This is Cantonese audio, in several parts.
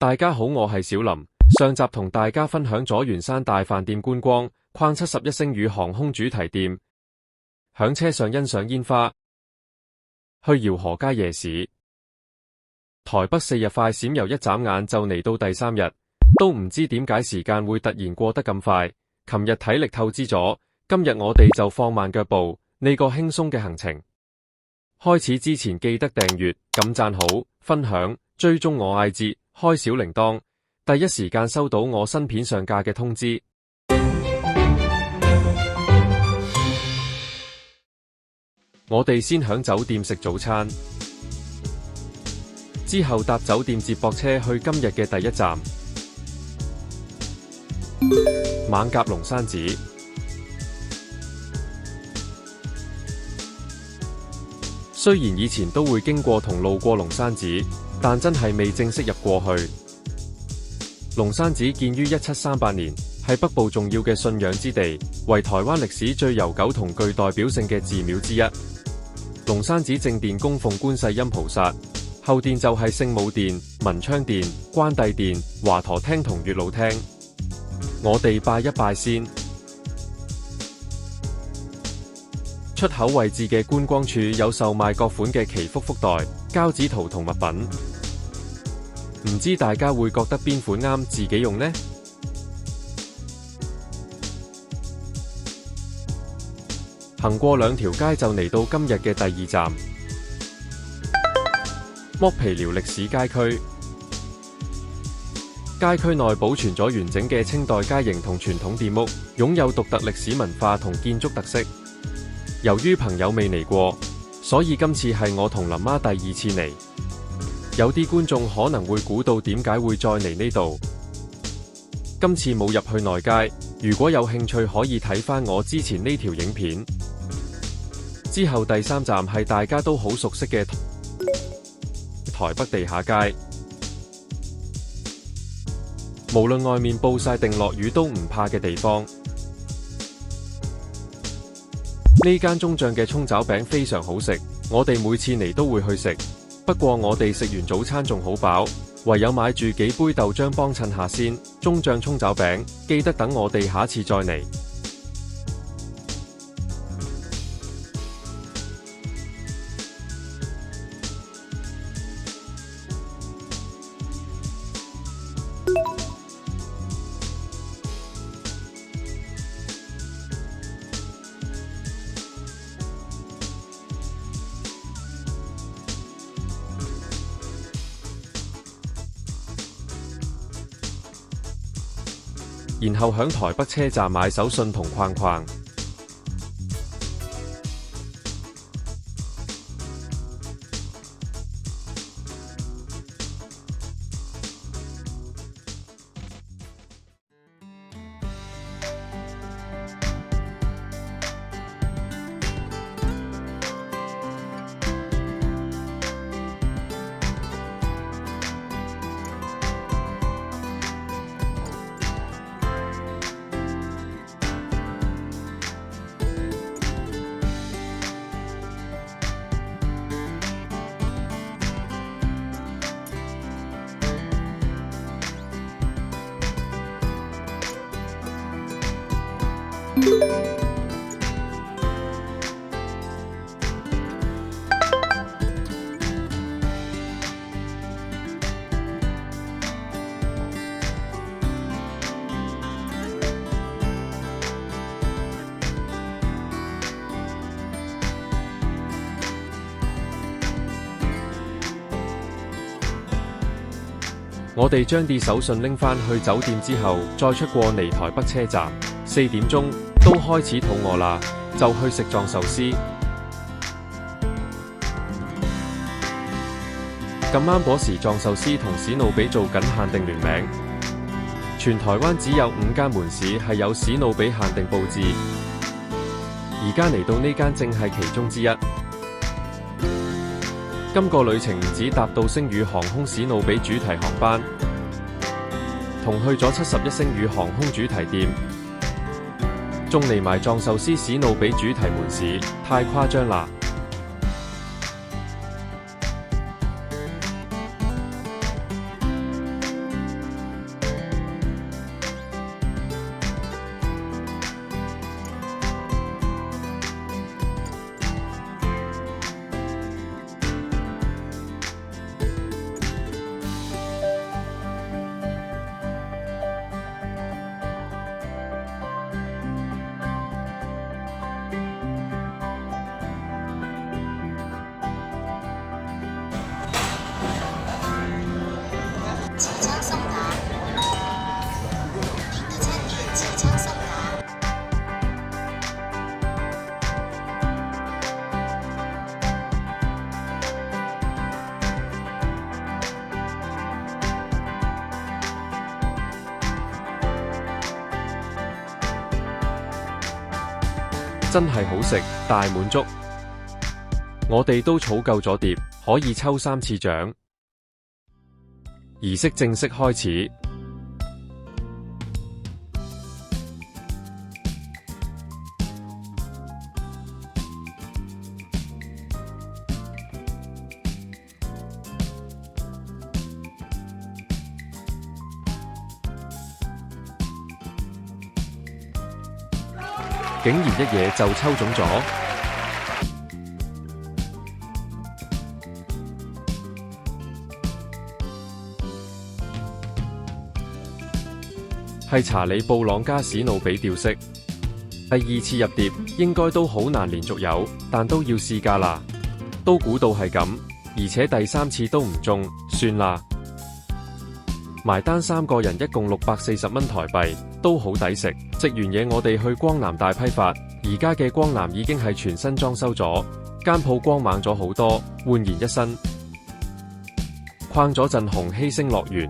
大家好，我係小林。上集同大家分享咗圓山大飯店觀光框71星宇航空主題店，響車上欣賞煙花，去饒河街夜市。台北4日快閃遊一眨眼就嚟到第3日，都唔知點解時間會突然過得咁快。琴日體力透支咗，今日我哋就放慢腳步，呢個輕鬆嘅行程。開始之前記得訂閱、撳讚好、分享、追蹤我 IG， 開小鈴鐺，第一時間收到我新片上架嘅通知。我哋先響酒店食早餐，之後搭酒店接駁車去今日嘅第一站艋舺龍山寺。雖然以前都會經過同路過龍山寺，但真係未正式入過去。龍山寺建於1738年，係北部重要嘅信仰之地，為台灣歷史最悠久同具代表性嘅寺廟之一。龍山寺正殿供奉觀世音菩薩，後殿就係聖武殿、文昌殿、關帝殿、華佗廳同月老廳。我哋拜一拜先。出口位置嘅觀光處有售賣各款嘅祈福福袋、膠紙圖同物品，唔知大家會覺得邊款啱自己用呢？行過2條街就嚟到今日嘅第2站剝皮寮歷史街區。街區內保存咗完整嘅清代街型同傳統店屋，擁有獨特歷史文化同建築特色。由於朋友未嚟過，所以今次係我同林媽第2次嚟。有啲觀眾可能會估到點解會再嚟呢度。今次冇入去內街，如果有興趣可以睇返我之前呢條影片。之後第3站係大家都好熟悉嘅台北地下街。無論外面暴曬定落雨都唔怕嘅地方。呢間中醬嘅蔥抓餅非常好食，我哋每次嚟都會去食。不過我哋食完早餐仲好飽，唯有買住幾杯豆漿幫襯下先。中醬蔥抓餅，記得等我哋下次再嚟。然後響台北車站買手信同框框。我哋將啲手信拎返去酒店之後，再出過嚟台北車站。4點鐘都開始肚餓啦，就去食藏壽司。咁啱嗰時藏壽司同史努比做緊限定聯名，全台灣只有5間門市係有史努比限定佈置，而家嚟到呢間正係其中之一。今個旅程唔止搭到星宇航空史努比主題航班，同去咗71星宇航空主題店，仲嚟埋藏壽司史努比主題門市，太誇張啦！即將送達，您的餐點即將送達。真係好食，大滿足。我哋都儲夠咗碟，可以抽3次獎。儀式正式開始。竟然一嘢就抽中咗，係查理布朗加史努比吊飾。第2次入碟應該都好難連續有，但都要試㗎啦。都估到係咁，而且第3次都唔中，算啦。埋單3個人一共640蚊台幣，都好抵食。食完嘢我哋去光南大批發，而家嘅光南已經係全新裝修咗，間鋪光猛咗好多，煥然一新，逛咗陣紅禧星樂園。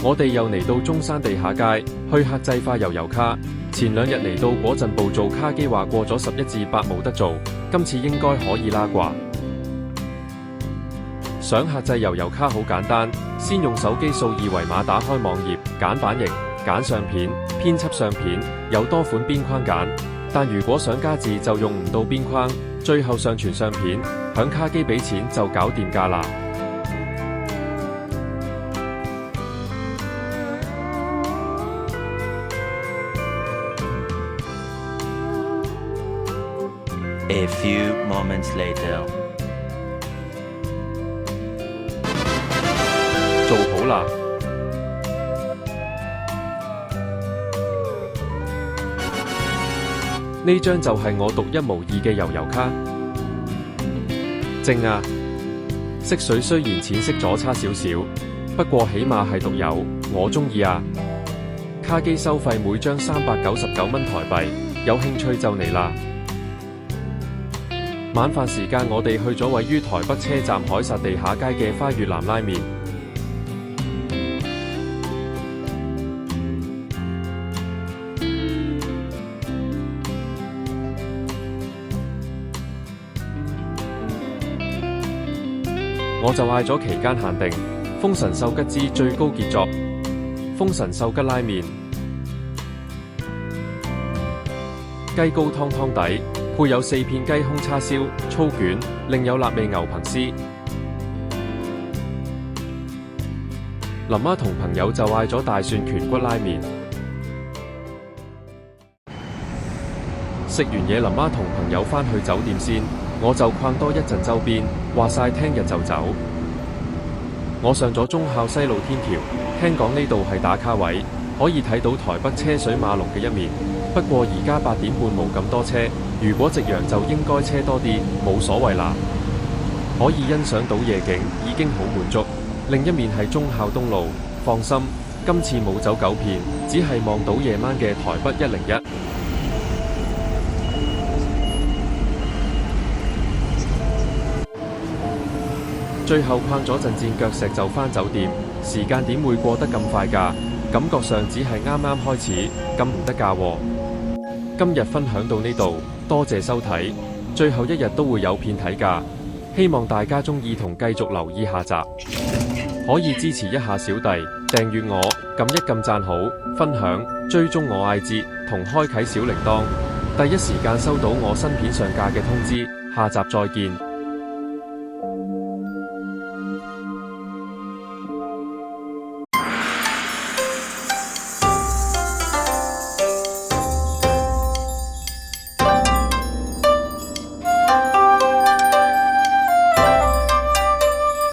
我哋又嚟到中山地下街，去客製化悠遊卡。前2日嚟到嗰陣部做卡機話過咗11至8冇得做，今次應該可以啦啩。想客製悠遊卡好簡單，先用手機掃2維碼打開網頁，揀版型，揀相片，編輯相片，有多款邊框揀。但如果想加字就用唔到邊框，最後上傳相片，響卡機俾錢就搞掂㗎啦。A few moments later， 做好啦！呢張就係我獨一無二嘅悠遊卡，正啊！色水雖然淺色咗差少少，不過起碼係獨有，我鍾意啊！卡機收費每張399蚊台幣，有興趣就嚟啦！晚飯時間我哋去咗位於台北車站凱撒地下街嘅花越南拉麵。我就嗌咗期間限定豐臣秀吉之最高傑作豐臣秀吉拉麵，雞高湯湯底，配有4片雞胸叉燒、粗卷，另有辣味牛棚絲。林媽同朋友就嗌咗大蒜豚骨拉麵。食完嘢，林媽同朋友返去酒店先，我就逛多一陣周邊，話晒聽日就走。我上咗忠孝西路天橋，聽講呢度係打卡位，可以睇到台北車水馬龍嘅一面。不過而家8點半冇咁多車，如果夕陽就應該車多啲，冇所謂啦。可以欣賞到夜景已經好滿足。另一面係忠孝東路，放心，今次冇走九片，只係望到夜晚嘅台北101。最後逛咗陣箭腳石就返酒店，時間點會過得咁快㗎？感覺上只係啱啱開始，咁唔得㗎喎。今日分享到呢度，多謝收睇，最後一日都會有片睇㗎，希望大家鍾意同繼續留意下集，可以支持一下小弟，訂閱我，撳一撳讚好，分享，追蹤我 IG 同開啟小鈴鐺，第一時間收到我新片上架嘅通知，下集再見。